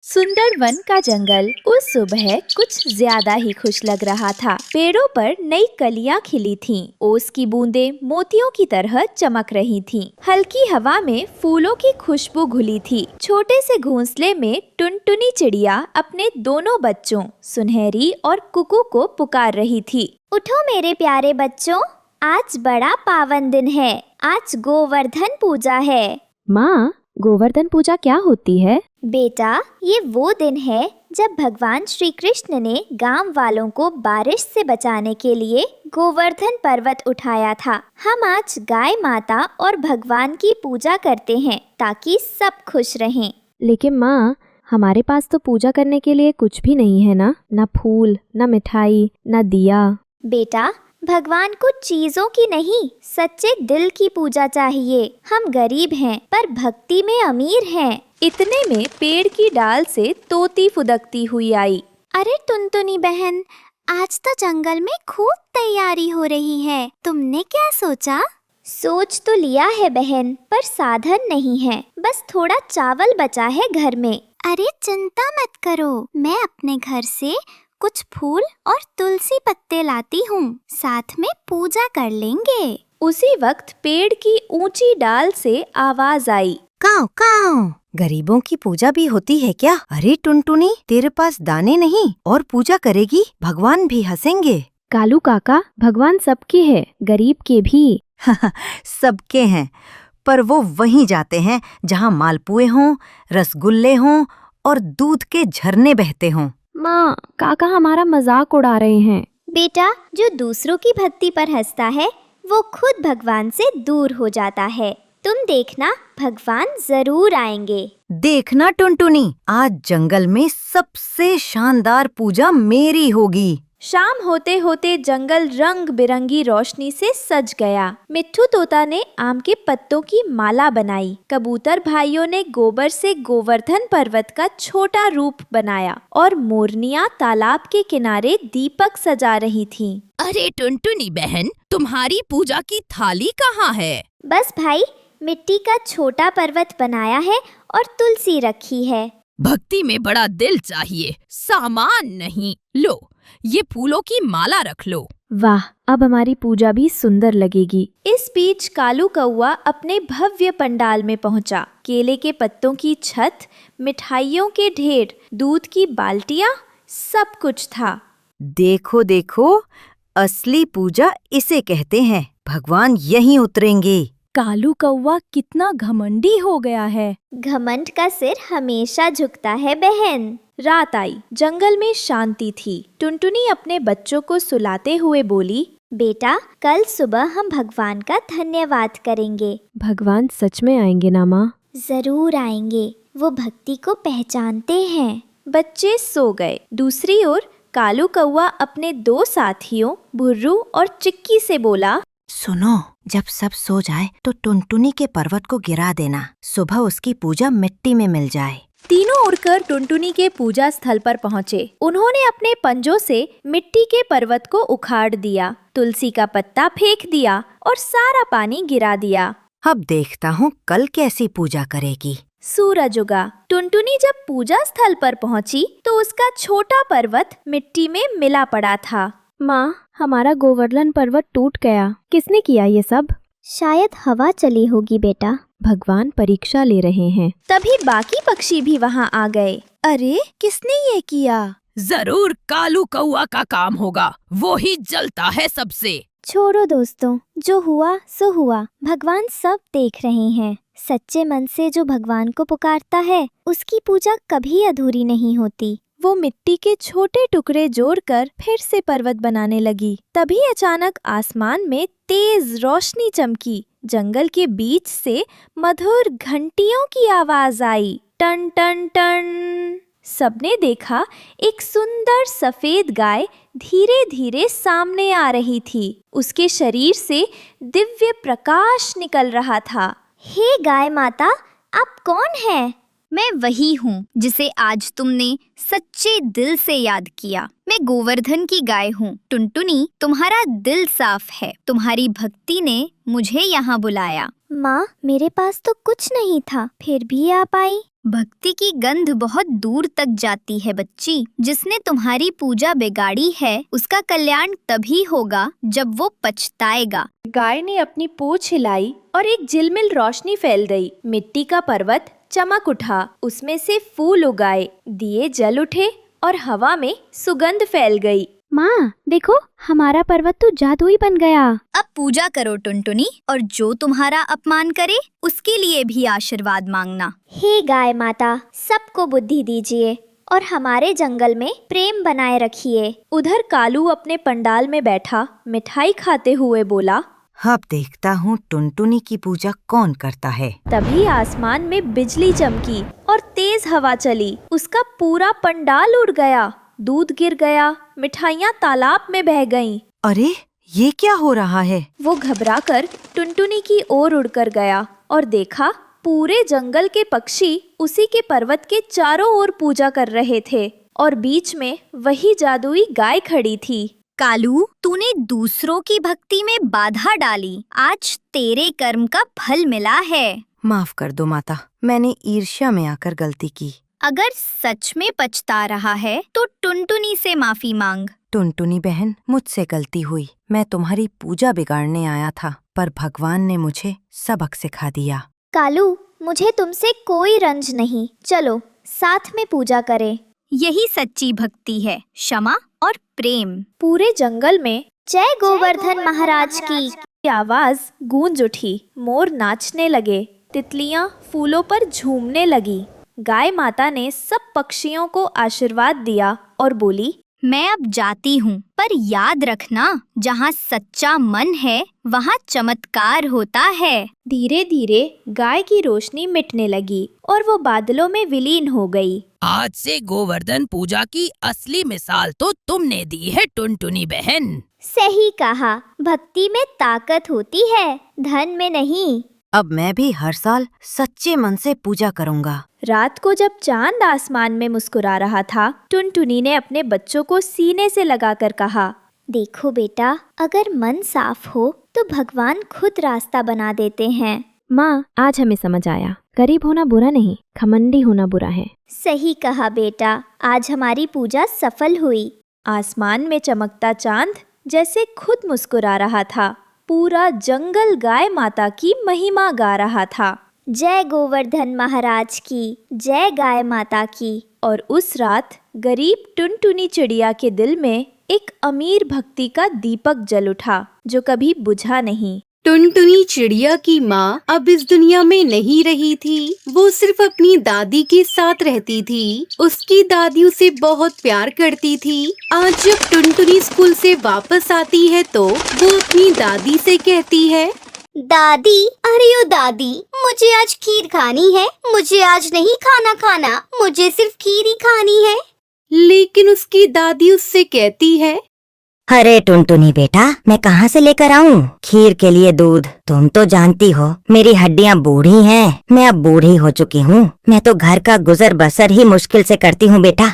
सुंदर वन का जंगल उस सुबह कुछ ज्यादा ही खुश लग रहा था। पेड़ों पर नई कलियां खिली थीं। ओस की बूंदें मोतियों की तरह चमक रही थीं। हल्की हवा में फूलों की खुशबू घुली थी। छोटे से घोंसले में टुनटुनी चिड़िया अपने दोनों बच्चों सुनहरी और कुकू को पुकार रही थी। उठो मेरे प्यारे बच्चों, आज बड़ा पावन दिन है। आज गोवर्धन पूजा है। माँ, गोवर्धन पूजा क्या होती है? बेटा, ये वो दिन है जब भगवान श्री कृष्ण ने गांव वालों को बारिश से बचाने के लिए गोवर्धन पर्वत उठाया था। हम आज गाय माता और भगवान की पूजा करते हैं ताकि सब खुश रहें। लेकिन माँ, हमारे पास तो पूजा करने के लिए कुछ भी नहीं है ना फूल, ना मिठाई, ना दिया। बेटा, भगवान को चीजों की नहीं, सच्चे दिल की पूजा चाहिए। हम गरीब हैं पर भक्ति में अमीर हैं। इतने में पेड़ की डाल से तोती फुदकती हुई आई। अरे टुनटुनी बहन, आज तो जंगल में खूब तैयारी हो रही है। तुमने क्या सोचा? सोच तो लिया है बहन, पर साधन नहीं है। बस थोड़ा चावल बचा है घर में। अरे चिंता मत करो, मैं अपने घर से कुछ फूल और तुलसी पत्ते लाती हूँ। साथ में पूजा कर लेंगे। उसी वक्त पेड़ की ऊंची डाल से आवाज आई। काऊ काऊ, गरीबों की पूजा भी होती है क्या? अरे टुनटुनी, तेरे पास दाने नहीं और पूजा करेगी? भगवान भी हंसेंगे। कालू काका, भगवान सबके है, गरीब के भी। सबके हैं, पर वो वहीं जाते हैं जहाँ मालपुए हों, रसगुल्ले हों और दूध के झरने बहते हों। माँ, काका हमारा मजाक उड़ा रहे हैं। बेटा, जो दूसरों की भक्ति पर हंसता है वो खुद भगवान से दूर हो जाता है। तुम देखना, भगवान जरूर आएंगे। देखना टुनटुनी, आज जंगल में सबसे शानदार पूजा मेरी होगी। शाम होते होते जंगल रंग बिरंगी रोशनी से सज गया। मिट्ठू तोता ने आम के पत्तों की माला बनाई। कबूतर भाइयों ने गोबर से गोवर्धन पर्वत का छोटा रूप बनाया और मोरनियां तालाब के किनारे दीपक सजा रही थीं। अरे टुनटुनी बहन, तुम्हारी पूजा की थाली कहाँ है? बस भाई, मिट्टी का छोटा पर्वत बनाया है और तुलसी रखी है। भक्ति में बड़ा दिल चाहिए, सामान नहीं। लो, ये फूलों की माला रख लो। वाह, अब हमारी पूजा भी सुंदर लगेगी। इस बीच कालू कौआ अपने भव्य पंडाल में पहुंचा। केले के पत्तों की छत, मिठाइयों के ढेर, दूध की बाल्टियां, सब कुछ था। देखो देखो, असली पूजा इसे कहते हैं। भगवान यहीं उतरेंगे। कालू कौवा कितना घमंडी हो गया है। घमंड का सिर हमेशा झुकता है बहन। रात आई। जंगल में शांति थी। टुनटुनी अपने बच्चों को सुलाते हुए बोली, बेटा, कल सुबह हम भगवान का धन्यवाद करेंगे। भगवान सच में आएंगे ना माँ? जरूर आएंगे, वो भक्ति को पहचानते हैं। बच्चे सो गए। दूसरी ओर कालू कौवा अपने दो साथियों भुर्रू और चिक्की से बोला, सुनो, जब सब सो जाए तो टुनटुनी के पर्वत को गिरा देना। सुबह उसकी पूजा मिट्टी में मिल जाए। तीनों उड़कर टुनटुनी के पूजा स्थल पर पहुँचे। उन्होंने अपने पंजों से मिट्टी के पर्वत को उखाड़ दिया, तुलसी का पत्ता फेंक दिया और सारा पानी गिरा दिया। अब देखता हूँ कल कैसी पूजा करेगी। सूरज उगा। टुनटुनी जब पूजा स्थल पर पहुँची तो उसका छोटा पर्वत मिट्टी में मिला पड़ा था। माँ, हमारा गोवर्धन पर्वत टूट गया। किसने किया ये सब? शायद हवा चली होगी बेटा। भगवान परीक्षा ले रहे हैं। तभी बाकी पक्षी भी वहाँ आ गए। अरे, किसने ये किया? जरूर कालू कौआ का काम होगा, वो ही जलता है सबसे। छोड़ो दोस्तों, जो हुआ सो हुआ। भगवान सब देख रहे हैं। सच्चे मन से जो भगवान को पुकारता है उसकी पूजा कभी अधूरी नहीं होती। वो मिट्टी के छोटे टुकड़े जोड़कर फिर से पर्वत बनाने लगी। तभी अचानक आसमान में तेज रोशनी चमकी। जंगल के बीच से मधुर घंटियों की आवाज आई। Ton ton ton. सबने देखा, एक सुंदर सफेद गाय धीरे धीरे सामने आ रही थी। उसके शरीर से दिव्य प्रकाश निकल रहा था। हे गाय माता, आप कौन है? मैं वही हूँ जिसे आज तुमने सच्चे दिल से याद किया। मैं गोवर्धन की गाय हूँ। टुनटुनी, तुम्हारा दिल साफ है। तुम्हारी भक्ति ने मुझे यहाँ बुलाया। माँ, मेरे पास तो कुछ नहीं था, फिर भी आप आई। भक्ति की गंध बहुत दूर तक जाती है बच्ची। जिसने तुम्हारी पूजा बिगाड़ी है उसका कल्याण तभी होगा जब वो पछताएगा। गाय ने अपनी पूंछ हिलाई और एक झिलमिल रोशनी फैल गई। मिट्टी का पर्वत चमक उठा, उसमें से फूल उगाए, दिए जल उठे और हवा में सुगंध फैल गई। माँ देखो, हमारा पर्वत तो जादुई बन गया। अब पूजा करो टुनटुनी, और जो तुम्हारा अपमान करे उसके लिए भी आशीर्वाद मांगना। हे गाय माता, सबको बुद्धि दीजिए और हमारे जंगल में प्रेम बनाए रखिए। उधर कालू अपने पंडाल में बैठा मिठाई खाते हुए बोला, अब देखता हूँ टुनटुनी की पूजा कौन करता है। तभी आसमान में बिजली चमकी और तेज हवा चली। उसका पूरा पंडाल उड़ गया, दूध गिर गया, मिठाइयाँ तालाब में बह गईं। अरे ये क्या हो रहा है? वो घबराकर टुनटुनी की ओर उड़कर गया और देखा पूरे जंगल के पक्षी उसी के पर्वत के चारों ओर पूजा कर रहे थे और बीच में वही जादुई गाय खड़ी थी। कालू, तूने दूसरों की भक्ति में बाधा डाली। आज तेरे कर्म का फल मिला है। माफ कर दो माता, मैंने ईर्ष्या में आकर गलती की। अगर सच में पछता रहा है तो टुनटुनी से माफी मांग। टुनटुनी बहन, मुझसे गलती हुई। मैं तुम्हारी पूजा बिगाड़ने आया था, पर भगवान ने मुझे सबक सिखा दिया। कालू, मुझे तुमसे कोई रंज नहीं, चलो साथ में पूजा करें। यही सच्ची भक्ति है, क्षमा और प्रेम। पूरे जंगल में जय गोवर्धन महाराज की आवाज गूंज उठी। मोर नाचने लगे, तितलियां फूलों पर झूमने लगी। गाय माता ने सब पक्षियों को आशीर्वाद दिया और बोली, मैं अब जाती हूँ, पर याद रखना, जहाँ सच्चा मन है वहाँ चमत्कार होता है। धीरे धीरे गाय की रोशनी मिटने लगी और वो बादलों में विलीन हो गई। आज से गोवर्धन पूजा की असली मिसाल तो तुमने दी है टुनटुनी बहन। सही कहा, भक्ति में ताकत होती है, धन में नहीं। अब मैं भी हर साल सच्चे मन से पूजा करूँगा। रात को जब चांद आसमान में मुस्कुरा रहा था, टुनटुनी ने अपने बच्चों को सीने से लगाकर कहा, देखो बेटा, अगर मन साफ हो तो भगवान खुद रास्ता बना देते हैं। माँ, आज हमें समझ आया, गरीब होना बुरा नहीं, घमंडी होना बुरा है। सही कहा बेटा, आज हमारी पूजा सफल हुई। आसमान में चमकता चांद जैसे खुद मुस्कुरा रहा था। पूरा जंगल गाय माता की महिमा गा रहा था। जय गोवर्धन महाराज की, जय गाय माता की। और उस रात गरीब टुनटुनी चिड़िया के दिल में एक अमीर भक्ति का दीपक जल उठा, जो कभी बुझा नहीं। टुनटुनी चिड़िया की माँ अब इस दुनिया में नहीं रही थी। वो सिर्फ अपनी दादी के साथ रहती थी। उसकी दादी उसे बहुत प्यार करती थी। आज जब टुनटुनी स्कूल से वापस आती है तो वो अपनी दादी से कहती है, दादी, अरे ओ दादी, मुझे आज खीर खानी है। मुझे आज नहीं खाना, मुझे सिर्फ खीर ही खानी है। लेकिन उसकी दादी उससे कहती है, अरे टुनटुनी बेटा, मैं कहाँ से लेकर आऊँ खीर के लिए दूध? तुम तो जानती हो मेरी हड्डियाँ बूढ़ी हैं। मैं अब बूढ़ी हो चुकी हूँ। मैं तो घर का गुजर बसर ही मुश्किल से करती हूँ बेटा।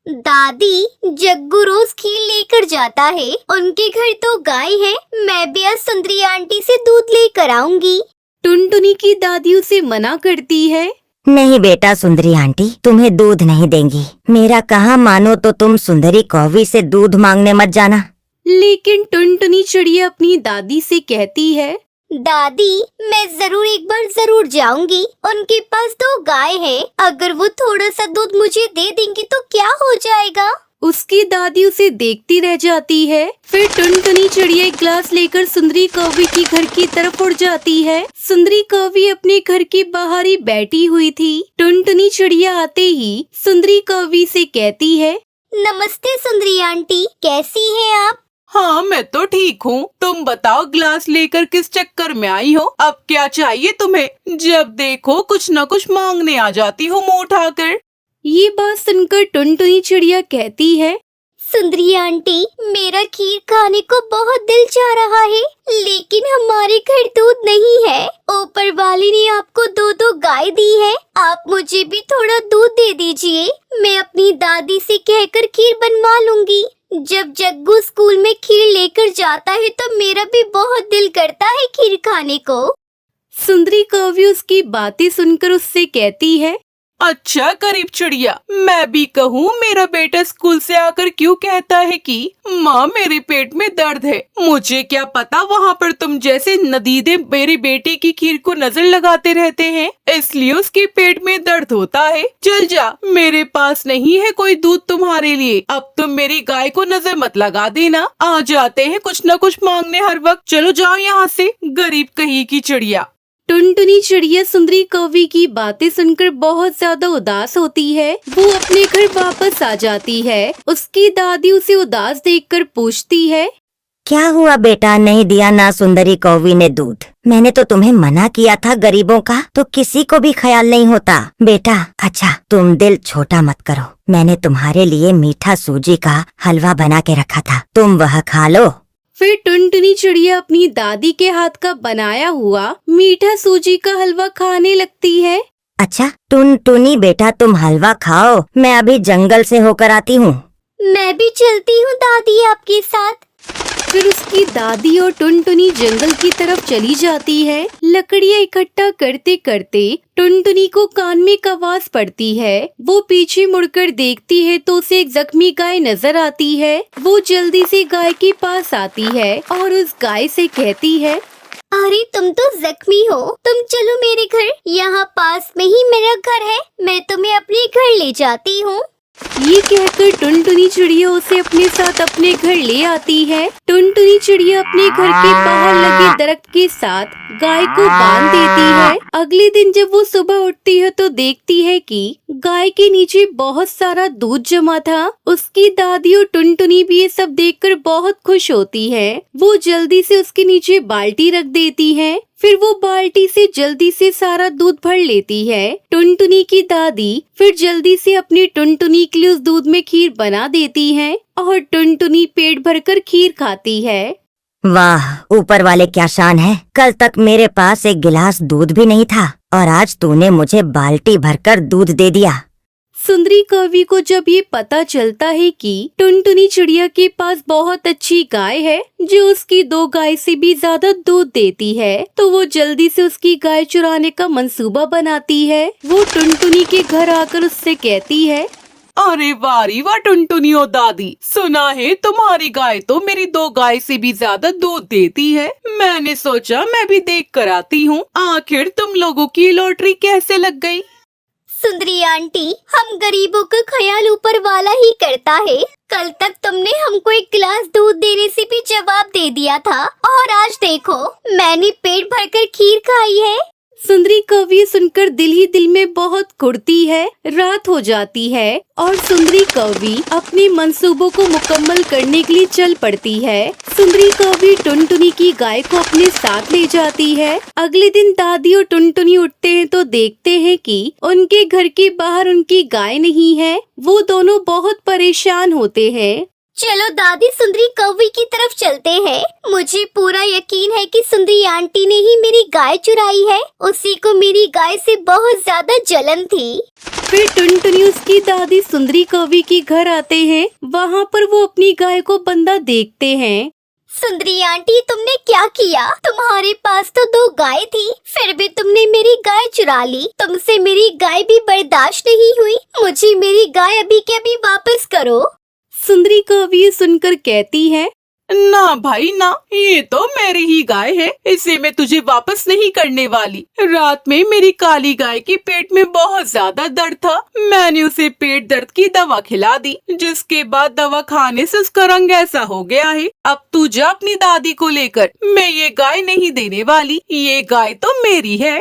दादी, जग्गू रोज खीर लेकर जाता है। उनके घर तो गाय है। मैं भी आज सुंदरी आंटी से दूध लेकर आऊंगी। टुनटुनी की दादी उसे मना करती है, नहीं बेटा सुंदरी आंटी, तुम्हें दूध नहीं देंगी। मेरा कहा मानो तो तुम सुंदरी कौवी से दूध मांगने मत जाना। लेकिन टुनटुनी चिड़िया अपनी दादी से कहती है, दादी, मैं जरूर एक बार जरूर जाऊंगी। उनके पास 2 गाय है। अगर वो थोड़ा सा दूध मुझे दे देंगी तो क्या हो जाएगा? उसकी दादी उसे देखती रह जाती है। फिर टुनटुनी चिड़िया एक ग्लास लेकर सुंदरी कौवी की घर की तरफ उड़ जाती है। सुंदरी कौवी अपने घर के बाहर ही बैठी हुई थी। टुनटुनी चिड़िया आते ही सुंदरी कौवी से कहती है, नमस्ते सुंदरी आंटी, कैसी हैं आप? हाँ, मैं तो ठीक हूँ। तुम बताओ, ग्लास लेकर किस चक्कर में आई हो? अब क्या चाहिए तुम्हें? जब देखो कुछ न कुछ मांगने आ जाती हो मुँह उठाकर। ये बात सुनकर टुनटुनी चिड़िया कहती है, सुंदरी आंटी, मेरा खीर खाने को बहुत दिल चाह रहा है, लेकिन हमारे घर दूध नहीं है। ऊपर वाली ने आपको 2 गाय दी है। आप मुझे भी थोड़ा दूध दे दीजिए। मैं अपनी दादी से कहकर खीर बनवा लूंगी। जब जग्गू स्कूल में खीर लेकर जाता है तो मेरा भी बहुत दिल करता है खीर खाने को। सुंदरी कौवी उसकी बातें सुनकर उससे कहती है, अच्छा गरीब चिड़िया, मैं भी कहूँ मेरा बेटा स्कूल से आकर क्यों कहता है कि माँ मेरे पेट में दर्द है। मुझे क्या पता वहाँ पर तुम जैसे नदीदे मेरे बेटे की खीर को नजर लगाते रहते हैं, इसलिए उसके पेट में दर्द होता है। चल जा, मेरे पास नहीं है कोई दूध तुम्हारे लिए। अब तुम मेरी गाय को नजर मत लगा देना। आ जाते हैं कुछ न कुछ मांगने हर वक्त। चलो जाओ यहाँ से, गरीब कहीं की चिड़िया। टुनटुनी चिड़िया सुंदरी कौवी की बातें सुनकर बहुत ज्यादा उदास होती है। वो अपने घर वापस आ जाती है। उसकी दादी उसे उदास देखकर पूछती है, क्या हुआ बेटा, नहीं दिया ना सुंदरी कौवी ने दूध? मैंने तो तुम्हें मना किया था, गरीबों का तो किसी को भी ख्याल नहीं होता। बेटा अच्छा तुम दिल छोटा मत करो, मैंने तुम्हारे लिए मीठा सूजी का हलवा बना के रखा था, तुम वह खा लो। फिर टुनटुनी चिड़िया अपनी दादी के हाथ का बनाया हुआ मीठा सूजी का हलवा खाने लगती है। अच्छा टुनटुनी बेटा तुम हलवा खाओ, मैं अभी जंगल से होकर आती हूँ। मैं भी चलती हूँ दादी आपके साथ। फिर उसकी दादी और टुनटुनी जंगल की तरफ चली जाती है। लकड़ियाँ इकट्ठा करते करते टुनटुनी को कान में एक आवाज पड़ती है। वो पीछे मुड़कर देखती है तो उसे एक जख्मी गाय नजर आती है। वो जल्दी से गाय के पास आती है और उस गाय से कहती है, अरे तुम तो जख्मी हो, तुम चलो मेरे घर, यहाँ पास में ही मेरा घर है, मैं तुम्हें अपने घर ले जाती हूँ। ये कहकर टुनटुनी चिड़िया उसे अपने साथ अपने घर ले आती है। टुनटुनी चिड़िया अपने घर के बाहर लगे दरख्त के साथ गाय को बांध देती है। अगले दिन जब वो सुबह उठती है तो देखती है कि गाय के नीचे बहुत सारा दूध जमा था। उसकी दादी और टुनटुनी भी ये सब देखकर बहुत खुश होती है। वो जल्दी से उसके नीचे बाल्टी रख देती है। फिर वो बाल्टी से जल्दी से सारा दूध भर लेती है। टुनटुनी की दादी फिर जल्दी से अपनी टुनटुनी के लिए उस दूध में खीर बना देती है और टुनटुनी पेट भरकर खीर खाती है। वाह ऊपर वाले क्या शान है, कल तक मेरे पास एक गिलास दूध भी नहीं था और आज तूने मुझे बाल्टी भरकर दूध दे दिया। सुंदरी कौवी को जब ये पता चलता है कि टुनटुनी चिड़िया के पास बहुत अच्छी गाय है जो उसकी 2 गाय से भी ज्यादा दूध देती है, तो वो जल्दी से उसकी गाय चुराने का मंसूबा बनाती है। वो टुनटुनी के घर आकर उससे कहती है, अरे वारी वाह टुनटुनी ओ दादी, सुना है तुम्हारी गाय तो मेरी 2 गाय से भी ज्यादा दूध देती है। मैंने सोचा मैं भी देख कर आती हूँ, आखिर तुम लोगों की लॉटरी कैसे लग गई। सुंदरी आंटी, हम गरीबों का ख्याल ऊपर वाला ही करता है। कल तक तुमने हमको एक गिलास दूध देने से भी जवाब दे दिया था और आज देखो मैंने पेट भरकर खीर खाई है। सुंदरी कौवी सुनकर दिल ही दिल में बहुत कुड़ती है। रात हो जाती है और सुंदरी कौवी अपने मंसूबों को मुकम्मल करने के लिए चल पड़ती है। सुंदरी कौवी टुनटुनी की गाय को अपने साथ ले जाती है। अगले दिन दादी और टुनटुनी उठते हैं तो देखते हैं कि उनके घर के बाहर उनकी गाय नहीं है। वो दोनों बहुत परेशान होते हैं। चलो दादी सुंदरी कौवी की तरफ चलते हैं। मुझे पूरा यकीन है कि सुंदरी आंटी ने ही मेरी गाय चुराई है। उसी को मेरी गाय से बहुत ज्यादा जलन थी। फिर टुनटुनी उसकी दादी सुंदरी कौवी के घर आते हैं। वहाँ पर वो अपनी गाय को बंधा देखते हैं। सुंदरी आंटी तुमने क्या किया? तुम्हारे पास तो 2 गाय थी, फिर भी तुमने मेरी गाय चुरा ली। तुमसे मेरी गाय भी बर्दाश्त नहीं हुई। मुझे मेरी गाय अभी के अभी वापस करो। सुंदरी कौवी सुनकर कहती है, ना भाई ना, ये तो मेरी ही गाय है, इसे मैं तुझे वापस नहीं करने वाली। रात में मेरी काली गाय के पेट में बहुत ज्यादा दर्द था, मैंने उसे पेट दर्द की दवा खिला दी, जिसके बाद दवा खाने से उसका रंग ऐसा हो गया है। अब तू जा अपनी दादी को लेकर, मैं ये गाय नहीं देने वाली, ये गाय तो मेरी है।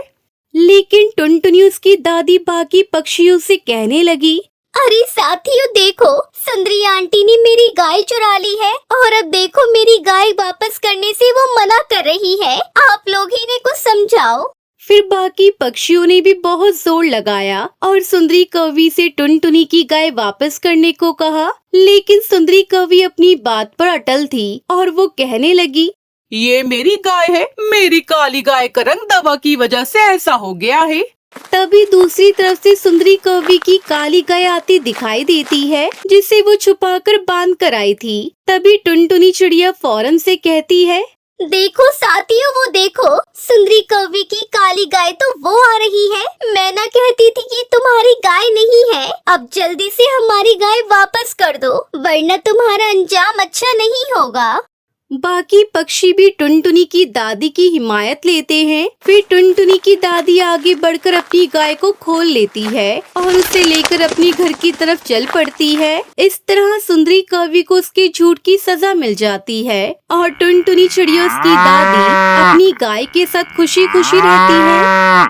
लेकिन टुनटुनी उसकी दादी बाकी पक्षियों से कहने लगी, अरे साथियों देखो, सुंदरी आंटी ने मेरी गाय चुरा ली है और अब देखो मेरी गाय वापस करने से वो मना कर रही है। आप लोग ही ने कुछ समझाओ। फिर बाकी पक्षियों ने भी बहुत जोर लगाया और सुंदरी कौवी से टुनटुनी की गाय वापस करने को कहा। लेकिन सुंदरी कौवी अपनी बात पर अटल थी और वो कहने लगी, ये मेरी गाय है, मेरी काली गाय का रंग दवा की वजह से ऐसा हो गया है। तभी दूसरी तरफ से सुंदरी कौवी की काली गाय आती दिखाई देती है, जिसे वो छुपाकर बांध कर आई थी। तभी टुनटुनी चिड़िया फौरन से कहती है, देखो साथियों, वो देखो, सुंदरी कौवी की काली गाय तो वो आ रही है। मैं ना कहती थी कि तुम्हारी गाय नहीं है। अब जल्दी से हमारी गाय वापस कर दो, वरना तुम्हारा अंजाम अच्छा नहीं होगा। बाकी पक्षी भी टुनटुनी की दादी की हिमायत लेते हैं। फिर टुनटुनी की दादी आगे बढ़कर अपनी गाय को खोल लेती है और उसे लेकर अपने घर की तरफ चल पड़ती है। इस तरह सुंदरी कौवी को उसके झूठ की सजा मिल जाती है और टुनटुनी चिड़िया उसकी दादी अपनी गाय के साथ खुशी खुशी रहती है।